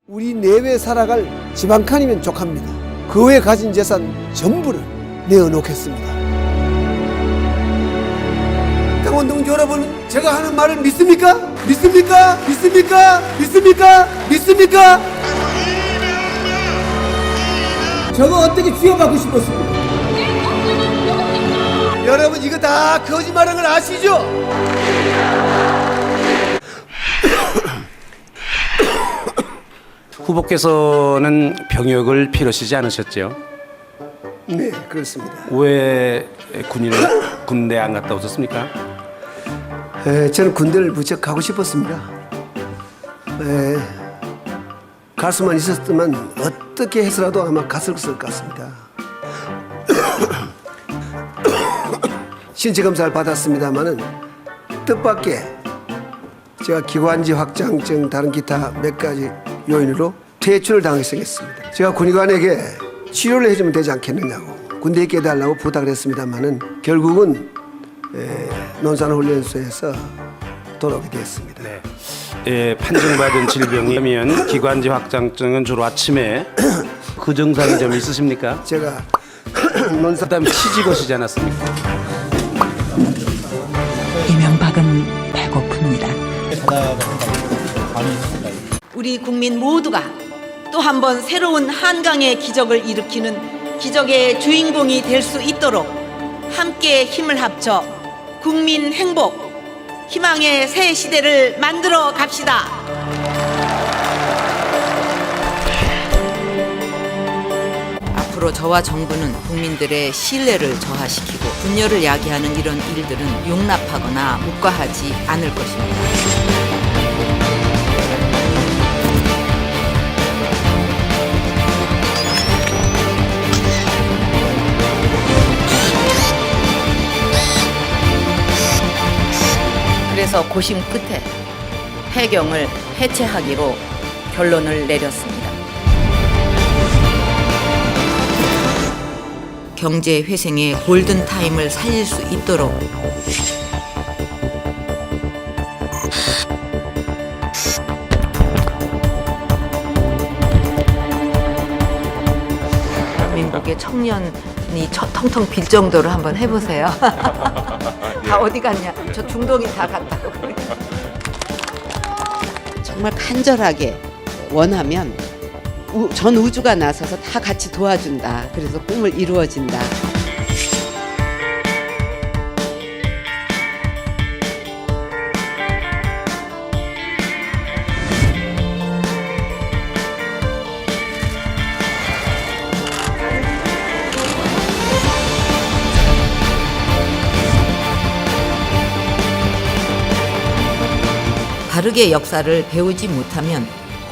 우리 내외 살아갈 집 한 칸이면 족합니다. 그 외에 가진 재산 전부를 내어놓겠습니다. 강원동 여러분, 제가 하는 말을 믿습니까? 믿습니까? 믿습니까? 믿습니까? 믿습니까? 저거 어떻게 쥐어받고 싶었습니까? 여러분, 이거 다 거짓말한 걸 아시죠? 후보께서는 병역을 필요하시지 않으셨죠? 네, 그렇습니다. 왜 군대 안 갔다 오셨습니까? 저는 군대를 무척 가고 싶었습니다. 갈 수만 있었으면 어떻게 해서라도 아마 갔을 것 같습니다. 신체 검사를 받았습니다만은 뜻밖의 제가 기관지 확장증 다른 기타 몇 가지 요인으로 퇴출을 당했습니다. 제가 군의관에게 치료를 해주면 되지 않겠느냐고 군대에 있게 해달라고 부탁을 했습니다만은 결국은 논산훈련소에서 돌아오게 되었습니다. 네. 판정받은 질병이면 기관지 확장증은 주로 아침에 그 증상이 좀 있으십니까? 제가 그다음에 치직하시지 않았습니까? 이명박은 배고픕니다. 우리 국민 모두가 또 한 번 새로운 한강의 기적을 일으키는 기적의 주인공이 될 수 있도록 함께 힘을 합쳐 국민 행복, 희망의 새 시대를 만들어 갑시다. 앞으로 저와 정부는 국민들의 신뢰를 저하시키고 분열을 야기하는 이런 일들은 용납하거나 묵과하지 않을 것입니다. 그래서 고심 끝에 해경을 해체하기로 결론을 내렸습니다. 경제 회생의 골든타임을 살릴 수 있도록 민국의 청년이 텅텅 빌 정도로 한번 해보세요. 다 어디 갔냐? 저 중동이 다 갔다고 그래. 정말 간절하게 원하면 전 우주가 나서서 다 같이 도와준다. 그래서 꿈을 이루어진다. 다르게 역사를 배우지 못하면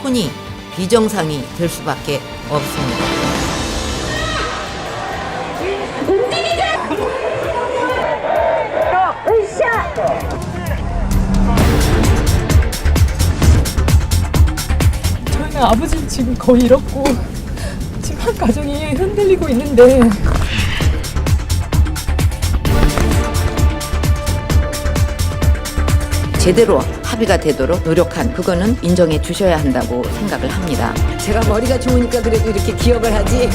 혼이 비정상이 될 수밖에 없습니다. 저희는 아버지는 지금 거의 잃었고 지금 한 가정이 흔들리고 있는데 제대로 합의가 되도록 노력한 그거는 인정해 주셔야 한다고 생각을 합니다. 제가 머리가 좋으니까 그래도 이렇게 기억을 하지.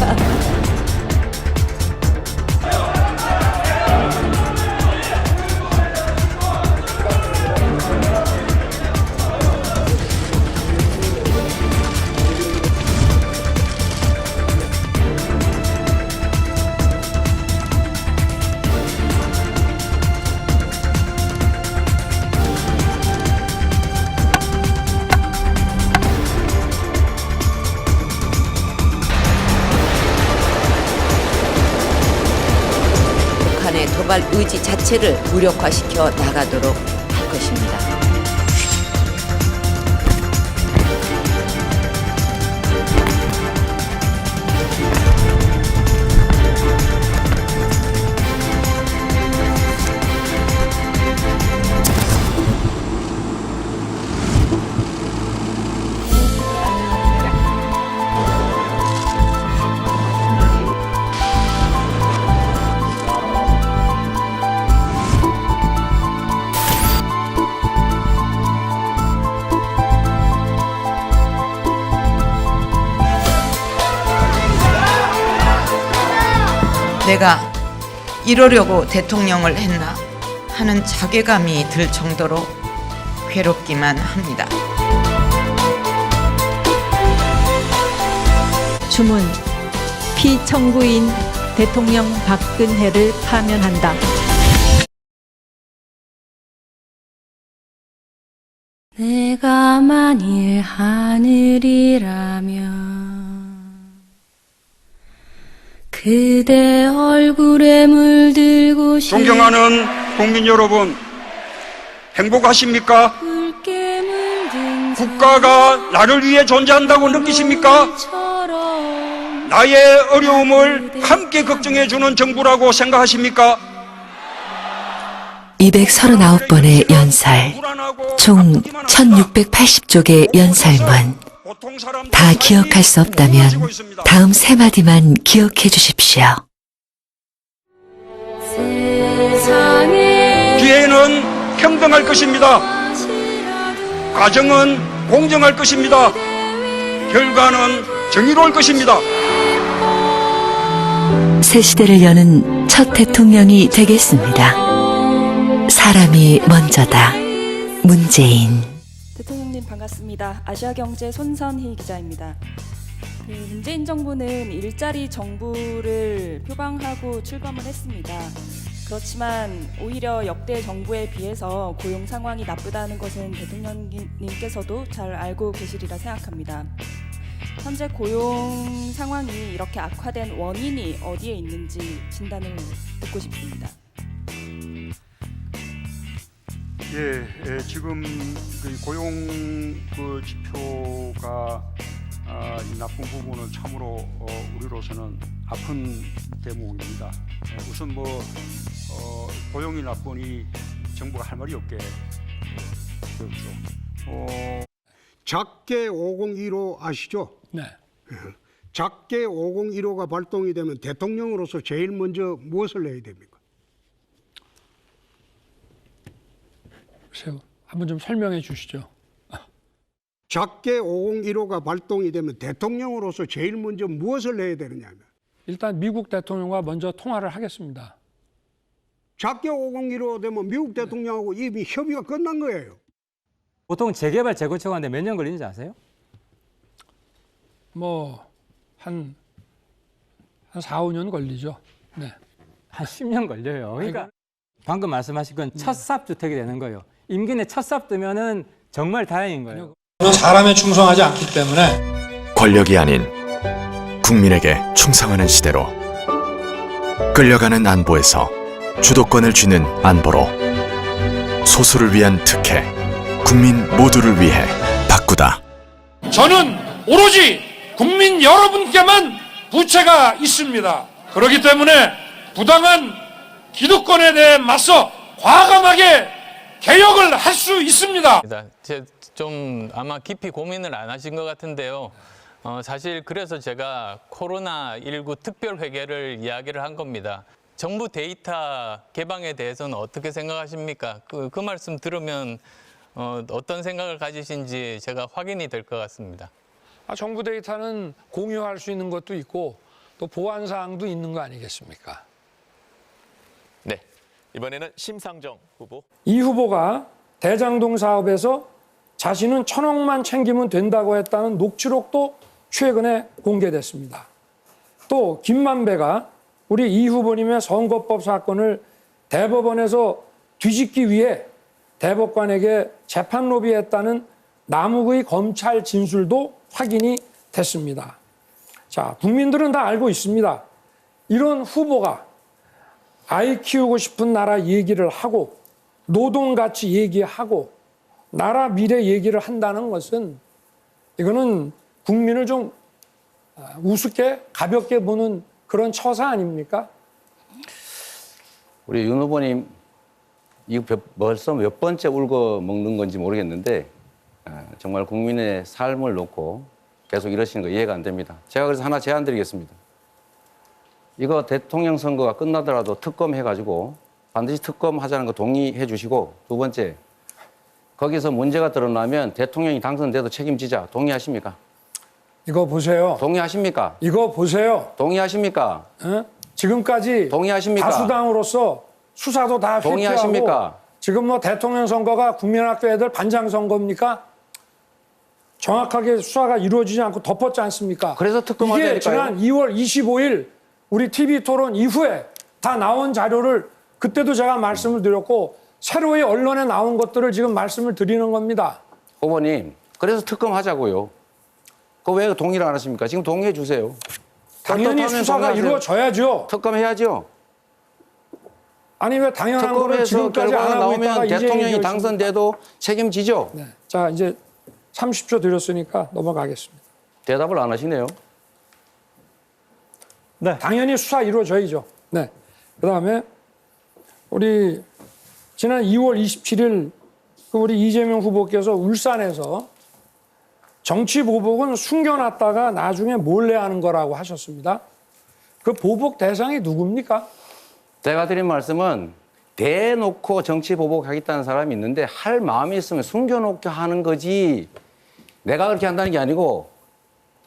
북한의 도발 의지 자체를 무력화시켜 나가도록 할 것입니다. 내가 이러려고 대통령을 했나 하는 자괴감이 들 정도로 괴롭기만 합니다. 주문 피청구인 대통령 박근혜를 파면한다. 내가 만일 하늘이라면 그대 얼굴에 물들고 존경하는 국민 여러분, 행복하십니까? 붉게 물든 국가가 나를 위해 존재한다고 느끼십니까? 처럼 나의 어려움을 함께 걱정해주는 정부라고 생각하십니까? 239번의 연설, 총 1680쪽의 연설문. 다 기억할 수 없다면 다음 세 마디만 기억해 주십시오. 세상에 기회는 평등할 것입니다. 과정은 공정할 것입니다. 결과는 정의로울 것입니다. 새 시대를 여는 첫 대통령이 되겠습니다. 사람이 먼저다. 문재인. 대통령님 반갑습니다. 아시아경제 손선희 기자입니다. 문재인 정부는 일자리 정부를 표방하고 출범을 했습니다. 그렇지만 오히려 역대 정부에 비해서 고용 상황이 나쁘다는 것은 대통령님께서도 잘 알고 계시리라 생각합니다. 현재 고용 상황이 이렇게 악화된 원인이 어디에 있는지 진단을 듣고 싶습니다. 지금 그 고용 그 지표가 이 나쁜 부분은 참으로 우리로서는 아픈 대목입니다. 우선 고용이 나쁘니 정부가 할 말이 없게 되었죠. 작게 5015 아시죠? 네. 작게 5015가 발동이 되면 대통령으로서 제일 먼저 무엇을 해야 됩니까? 글쎄요. 한번 좀 설명해 주시죠. 작게 5015가 발동이 되면 대통령으로서 제일 먼저 무엇을 해야 되느냐면 일단 미국 대통령과 먼저 통화를 하겠습니다. 작게 5015 되면 미국 대통령하고 이미 협의가 끝난 거예요. 보통 재개발 재건축 하는데 몇 년 걸리는지 아세요? 한 4, 5년 걸리죠. 네. 한 10년 걸려요. 그러니까 방금 말씀하신 건 첫 삽 주택이 되는 거예요. 임기 내 첫 삽 뜨면은 정말 다행인 거예요. 저는 사람에 충성하지 않기 때문에 권력이 아닌 국민에게 충성하는 시대로 끌려가는 안보에서 주도권을 쥐는 안보로 소수를 위한 특혜, 국민 모두를 위해 바꾸다. 저는 오로지 국민 여러분께만 부채가 있습니다. 그렇기 때문에 부당한 기득권에 대해 맞서 과감하게 개혁을 할 수 있습니다. 좀 아마 깊이 고민을 안 하신 것 같은데요. 사실 그래서 제가 코로나19 특별회계를 이야기를 한 겁니다. 정부 데이터 개방에 대해서는 어떻게 생각하십니까? 그 말씀 들으면 어떤 생각을 가지신지 제가 확인이 될 것 같습니다. 정부 데이터는 공유할 수 있는 것도 있고 또 보안 사항도 있는 거 아니겠습니까? 네, 이번에는 심상정 후보. 이 후보가 대장동 사업에서 자신은 1,000억만 챙기면 된다고 했다는 녹취록도 최근에 공개됐습니다. 또 김만배가 우리 이 후보님의 선거법 사건을 대법원에서 뒤집기 위해 대법관에게 재판 로비했다는 남욱의 검찰 진술도 확인이 됐습니다. 자, 국민들은 다 알고 있습니다. 이런 후보가 아이 키우고 싶은 나라 얘기를 하고 노동가치 얘기하고 나라 미래 얘기를 한다는 것은 이거는 국민을 좀 우습게 가볍게 보는 그런 처사 아닙니까? 우리 윤 후보님 이거 벌써 몇 번째 울고 먹는 건지 모르겠는데 정말 국민의 삶을 놓고 계속 이러시는 거 이해가 안 됩니다. 제가 그래서 하나 제안 드리겠습니다. 이거 대통령 선거가 끝나더라도 특검 해가지고 반드시 특검 하자는 거 동의해 주시고, 두 번째, 거기서 문제가 드러나면 대통령이 당선돼도 책임지자. 동의하십니까? 이거 보세요. 동의하십니까? 이거 보세요. 동의하십니까? 어? 지금까지 동의하십니까? 다수당으로서 수사도 다 회피하고 동의하십니까? 지금 뭐 대통령 선거가 국민학교 애들 반장 선거입니까? 정확하게 수사가 이루어지지 않고 덮었지 않습니까? 그래서 특검하자니까요. 이게 지난 2월 25일 우리 TV 토론 이후에 다 나온 자료를 그때도 제가 말씀을 드렸고 새로이 언론에 나온 것들을 지금 말씀을 드리는 겁니다. 후보님, 그래서 특검하자고요. 그거 왜 동의를 안 하십니까? 지금 동의해 주세요. 당연히 떳떳하면 수사가 동의하세요. 이루어져야죠. 특검해야죠. 아니 왜 당연한 거를 특검에서 지금까지 안 결과가 하고 있다가 나오면 이제 대통령이 얘기하십니까? 당선돼도 책임지죠. 네. 자 이제 30초 드렸으니까 넘어가겠습니다. 대답을 안 하시네요. 네. 당연히 수사 이루어져야죠. 네. 그다음에 우리 지난 2월 27일 우리 이재명 후보께서 울산에서 정치 보복은 숨겨놨다가 나중에 몰래 하는 거라고 하셨습니다. 그 보복 대상이 누굽니까? 제가 드린 말씀은 대놓고 정치 보복하겠다는 사람이 있는데 할 마음이 있으면 숨겨놓게 하는 거지 내가 그렇게 한다는 게 아니고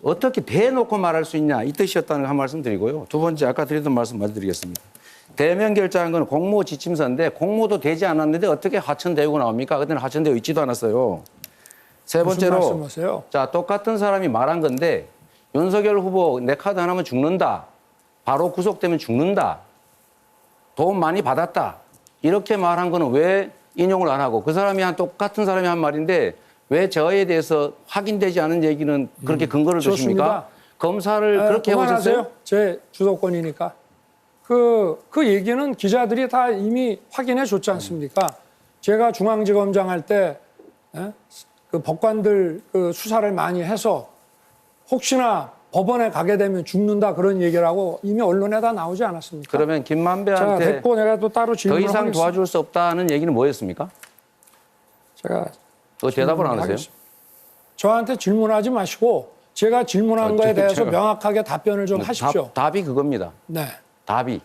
어떻게 대놓고 말할 수 있냐 이 뜻이었다는 거 한 말씀 드리고요. 두 번째 아까 드렸던 말씀 마저 드리겠습니다. 대면 결정한 건 공모 지침서인데 공모도 되지 않았는데 어떻게 하천되고 나옵니까? 그때는 하천되어 있지도 않았어요. 세 번째로 무슨 말씀하세요? 자 똑같은 사람이 말한 건데 윤석열 후보 내 카드 하나면 죽는다. 바로 구속되면 죽는다. 돈 많이 받았다. 이렇게 말한 거는 왜 인용을 안 하고 그 사람이 한 똑같은 사람이 한 말인데 왜 저에 대해서 확인되지 않은 얘기는 그렇게 근거를 두십니까? 좋습니다. 검사를 그렇게 그만하세요. 해보셨어요? 제 주도권이니까. 그 얘기는 기자들이 다 이미 확인해 줬지 않습니까? 제가 중앙지검장 할 때 그 법관들 그 수사를 많이 해서 혹시나 법원에 가게 되면 죽는다 그런 얘기라고 이미 언론에 다 나오지 않았습니까? 그러면 자, 김만배한테 됐고 내가 또 따로 더 질문을 이상 하겠습니다. 도와줄 수 없다는 얘기는 뭐였습니까? 제가 또 대답을 안 하세요? 하겠습니다. 저한테 질문하지 마시고 제가 질문한 거에 대해서 명확하게 답변을 좀 하십시오. 답이 그겁니다. 네. 답이.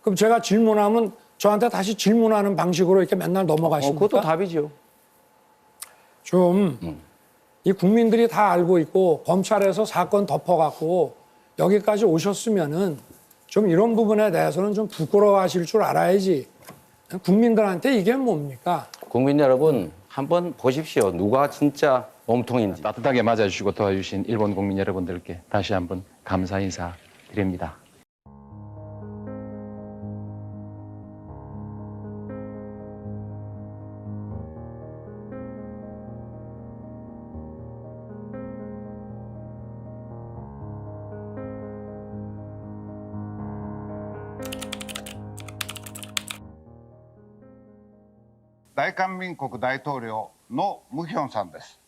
그럼 제가 질문하면 저한테 다시 질문하는 방식으로 이렇게 맨날 넘어가십니까? 그것도 답이죠. 좀 이 국민들이 다 알고 있고 검찰에서 사건 덮어갖고 여기까지 오셨으면은 좀 이런 부분에 대해서는 좀 부끄러워하실 줄 알아야지. 국민들한테 이게 뭡니까? 국민 여러분 한번 보십시오. 누가 진짜 몸통인지. 따뜻하게 맞아주시고 도와주신 일본 국민 여러분들께 다시 한번 감사 인사 드립니다.大韓民国大統領のムヒョンさんです。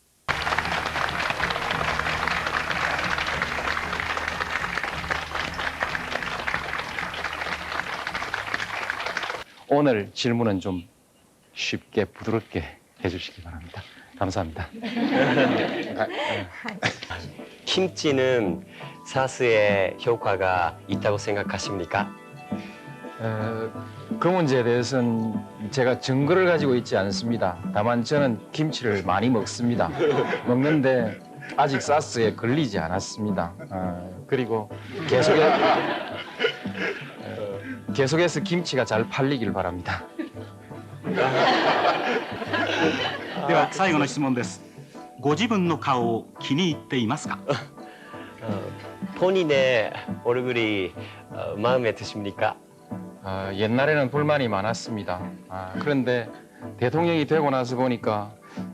오늘 질문은 좀 쉽게 부드럽게 해주시기 바랍니다. 감사합니다. 김치는 사스의 효과가 있다고 생각하십니까? 그 문제에 대해서는 제가 증거를 가지고 있지 않습니다. 다만 저는 김치를 많이 먹습니다. 먹는데 아직 사스에 걸리지 않았습니다. 그리고 계속해서 김치가 잘 팔리길 바랍니다. では最後の質問です。ご自分の顔を気に入っていますか？ 본인의 얼굴이 마음에 드십니까? 옛날에는 불만이 많았습니다. 그런데 대통령이 되고 나서 보니까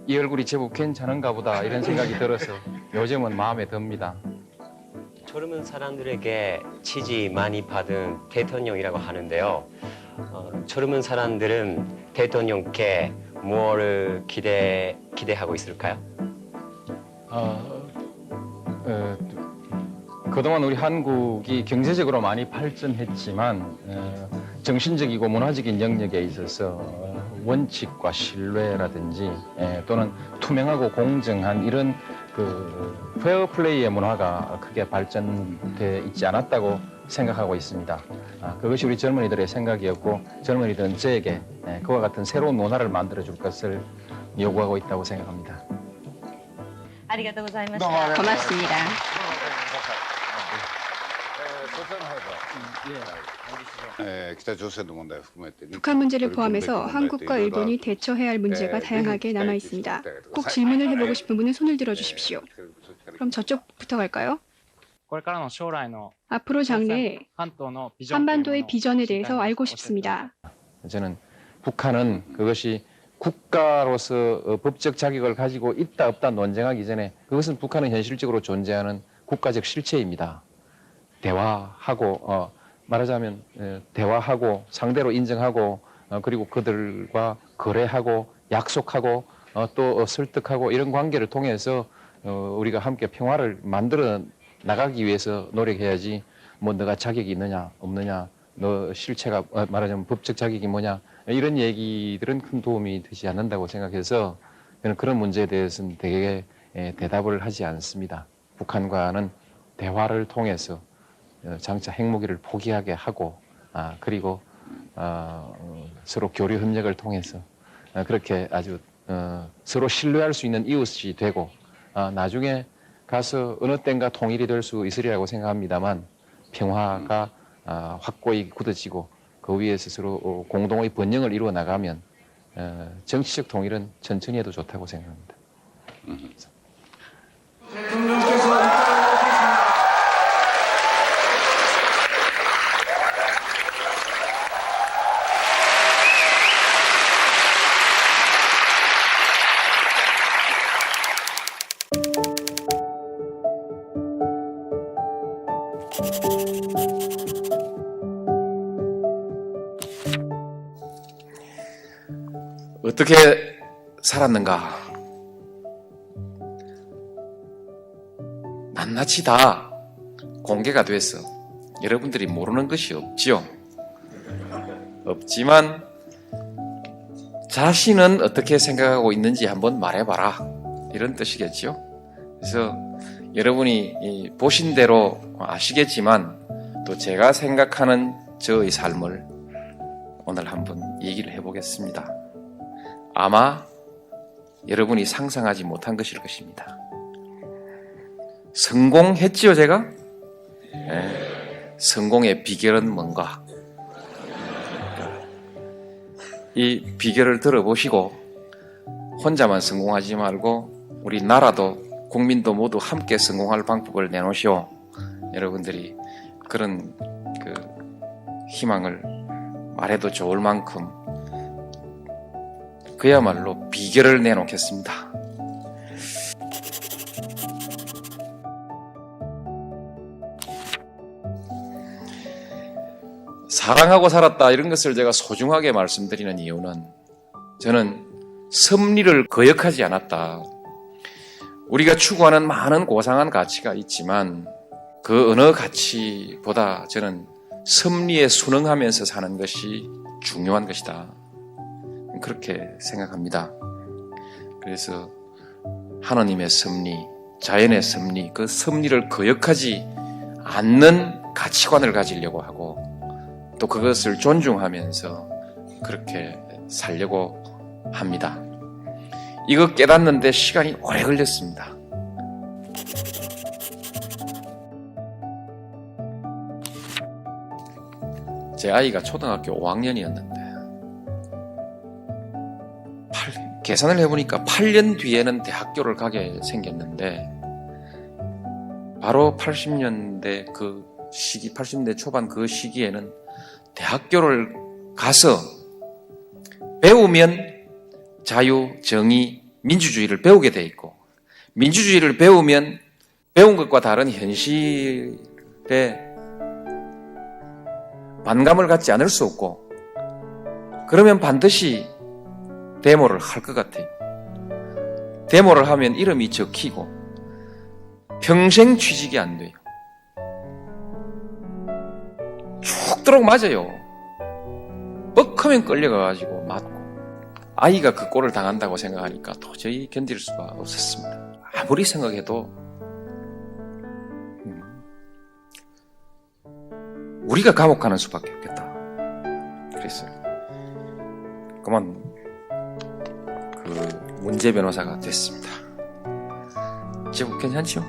이 얼굴이 제법 괜찮은가 보다 이런 생각이 들어서 요즘은 마음에 듭니다. 젊은 사람들에게 지지 많이 받은 대통령이라고 하는데요. 젊은 사람들은 대통령께 무엇을 기대하고 있을까요? 그동안 우리 한국이 경제적으로 많이 발전했지만 정신적이고 문화적인 영역에 있어서 원칙과 신뢰라든지 또는 투명하고 공정한 이런 그 페어플레이의 문화가 크게 발전돼 있지 않았다고 생각하고 있습니다. 그것이 우리 젊은이들의 생각이었고 젊은이들은 저에게 그와 같은 새로운 문화를 만들어줄 것을 요구하고 있다고 생각합니다. ありがとうございました。고맙습니다. 北朝鮮の問題を含めて 북한 문제를 포함해서 한국과 일본이 대처해야 할 문제가 다양하게 남아 있습니다. 꼭 질문을 해보고 싶은 분은 손을 들어주십시오. 그럼 저쪽부터 갈까요? 앞으로 장래에 한반도의 비전에 대해서 알고 싶습니다. 저는 북한은 그것이 국가로서 법적 자격을 가지고 있다 없다 논쟁하기 전에 그것은 북한은 현실적으로 존재하는 국가적 실체입니다. 대화하고 말하자면 대화하고 상대로 인정하고 그리고 그들과 거래하고 약속하고 또 설득하고 이런 관계를 통해서 우리가 함께 평화를 만들어 나가기 위해서 노력해야지 뭐 너가 자격이 있느냐 없느냐 너 실체가 말하자면 법적 자격이 뭐냐 이런 얘기들은 큰 도움이 되지 않는다고 생각해서 저는 그런 문제에 대해서는 되게 대답을 하지 않습니다. 북한과는 대화를 통해서 장차 핵무기를 포기하게 하고 그리고 서로 교류 협력을 통해서 그렇게 아주 서로 신뢰할 수 있는 이웃이 되고 나중에 가서 어느 땐가 통일이 될 수 있으리라고 생각합니다만 평화가 확고히 굳어지고 그 위에서 서로 공동의 번영을 이루어 나가면 정치적 통일은 천천히 해도 좋다고 생각합니다. 어떻게 살았는가? 낱낱이 다 공개가 돼서 여러분들이 모르는 것이 없지요. 없지만 자신은 어떻게 생각하고 있는지 한번 말해봐라. 이런 뜻이겠죠. 그래서 여러분이 보신 대로 아시겠지만 또 제가 생각하는 저의 삶을 오늘 한번 얘기를 해보겠습니다. 아마 여러분이 상상하지 못한 것일 것입니다. 성공했지요, 제가? 네. 성공의 비결은 뭔가? 이 비결을 들어보시고 혼자만 성공하지 말고 우리 나라도 국민도 모두 함께 성공할 방법을 내놓으시오. 여러분들이 그런 희망을 말해도 좋을 만큼 그야말로 비결을 내놓겠습니다. 사랑하고 살았다 이런 것을 제가 소중하게 말씀드리는 이유는 저는 섭리를 거역하지 않았다. 우리가 추구하는 많은 고상한 가치가 있지만 그 어느 가치보다 저는 섭리에 순응하면서 사는 것이 중요한 것이다. 그렇게 생각합니다. 그래서 하나님의 섭리, 자연의 섭리, 그 섭리를 거역하지 않는 가치관을 가지려고 하고 또 그것을 존중하면서 그렇게 살려고 합니다. 이거 깨닫는데 시간이 오래 걸렸습니다. 제 아이가 초등학교 5학년이었는데 계산을 해보니까 8년 뒤에는 대학교를 가게 생겼는데 바로 80년대 그 시기, 80년대 초반 그 시기에는 대학교를 가서 배우면 자유, 정의, 민주주의를 배우게 돼 있고 민주주의를 배우면 배운 것과 다른 현실에 반감을 갖지 않을 수 없고 그러면 반드시 데모를 할 것 같아요. 데모를 하면 이름이 적히고 평생 취직이 안 돼요. 죽도록 맞아요. 뻑하면 끌려가가지고 맞고 아이가 그 꼴을 당한다고 생각하니까 도저히 견딜 수가 없었습니다. 아무리 생각해도 우리가 감옥 가는 수밖에 없겠다. 그래서 그만 문제 변호사가 됐습니다. 지금 괜찮죠?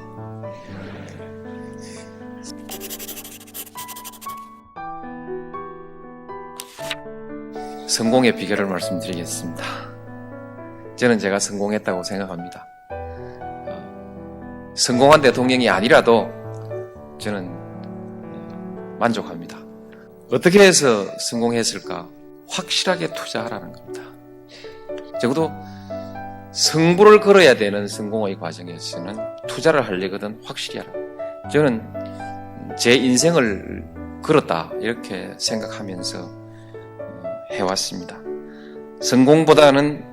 성공의 비결을 말씀드리겠습니다. 저는 제가 성공했다고 생각합니다. 성공한 대통령이 아니라도 저는 만족합니다. 어떻게 해서 성공했을까? 확실하게 투자하라는 겁니다. 적어도 승부를 걸어야 되는 성공의 과정에서는 투자를 하려거든 확실히 하라. 저는 제 인생을 걸었다 이렇게 생각하면서 해왔습니다. 성공보다는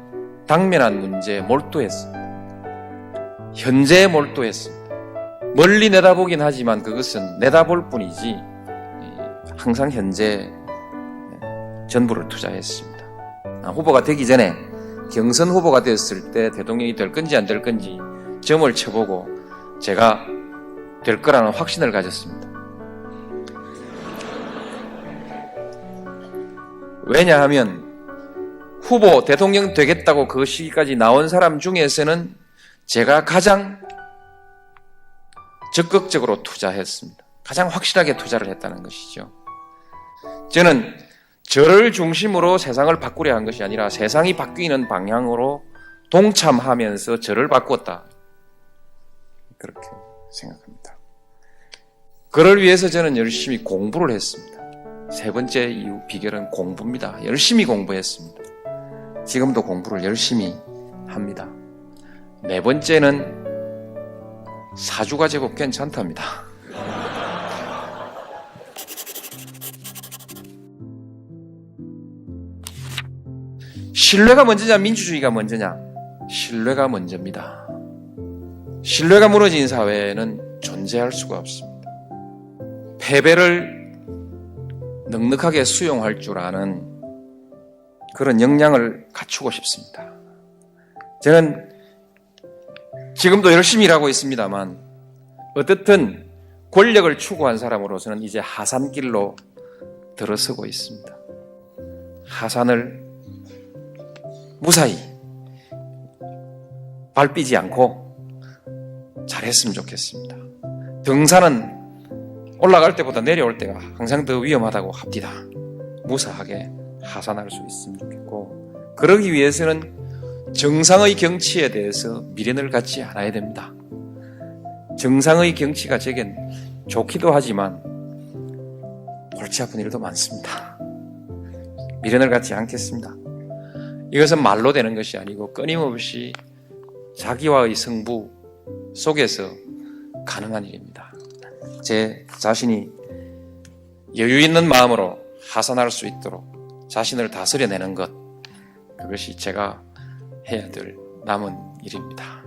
당면한 문제에 몰두했습니다. 현재에 몰두했습니다. 멀리 내다보긴 하지만 그것은 내다볼 뿐이지 항상 현재 전부를 투자했습니다. 후보가 되기 전에 경선 후보가 되었을 때 대통령이 될 건지 안 될 건지 점을 쳐보고 제가 될 거라는 확신을 가졌습니다. 왜냐하면 후보 대통령 되겠다고 그 시기까지 나온 사람 중에서는 제가 가장 적극적으로 투자했습니다. 가장 확실하게 투자를 했다는 것이죠. 저는 저를 중심으로 세상을 바꾸려 한 것이 아니라 세상이 바뀌는 방향으로 동참하면서 저를 바꿨다. 그렇게 생각합니다. 그를 위해서 저는 열심히 공부를 했습니다. 세 번째 이유 비결은 공부입니다. 열심히 공부했습니다. 지금도 공부를 열심히 합니다. 네 번째는 사주가 제법 괜찮답니다. 신뢰가 먼저냐 민주주의가 먼저냐? 신뢰가 먼저입니다. 신뢰가 무너진 사회는 존재할 수가 없습니다. 패배를 넉넉하게 수용할 줄 아는 그런 역량을 갖추고 싶습니다. 저는 지금도 열심히 일하고 있습니다만 어떻든 권력을 추구한 사람으로서는 이제 하산길로 들어서고 있습니다. 하산을 무사히 밟히지 않고 잘했으면 좋겠습니다. 등산은 올라갈 때보다 내려올 때가 항상 더 위험하다고 합니다. 무사하게 하산할 수 있으면 좋겠고 그러기 위해서는 정상의 경치에 대해서 미련을 갖지 않아야 됩니다. 정상의 경치가 제겐 좋기도 하지만 골치 아픈 일도 많습니다. 미련을 갖지 않겠습니다. 이것은 말로 되는 것이 아니고 끊임없이 자기와의 승부 속에서 가능한 일입니다. 제 자신이 여유 있는 마음으로 하산할 수 있도록 자신을 다스려내는 것, 그것이 제가 해야 될 남은 일입니다.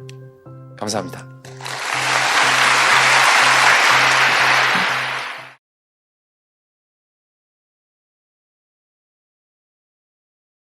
감사합니다.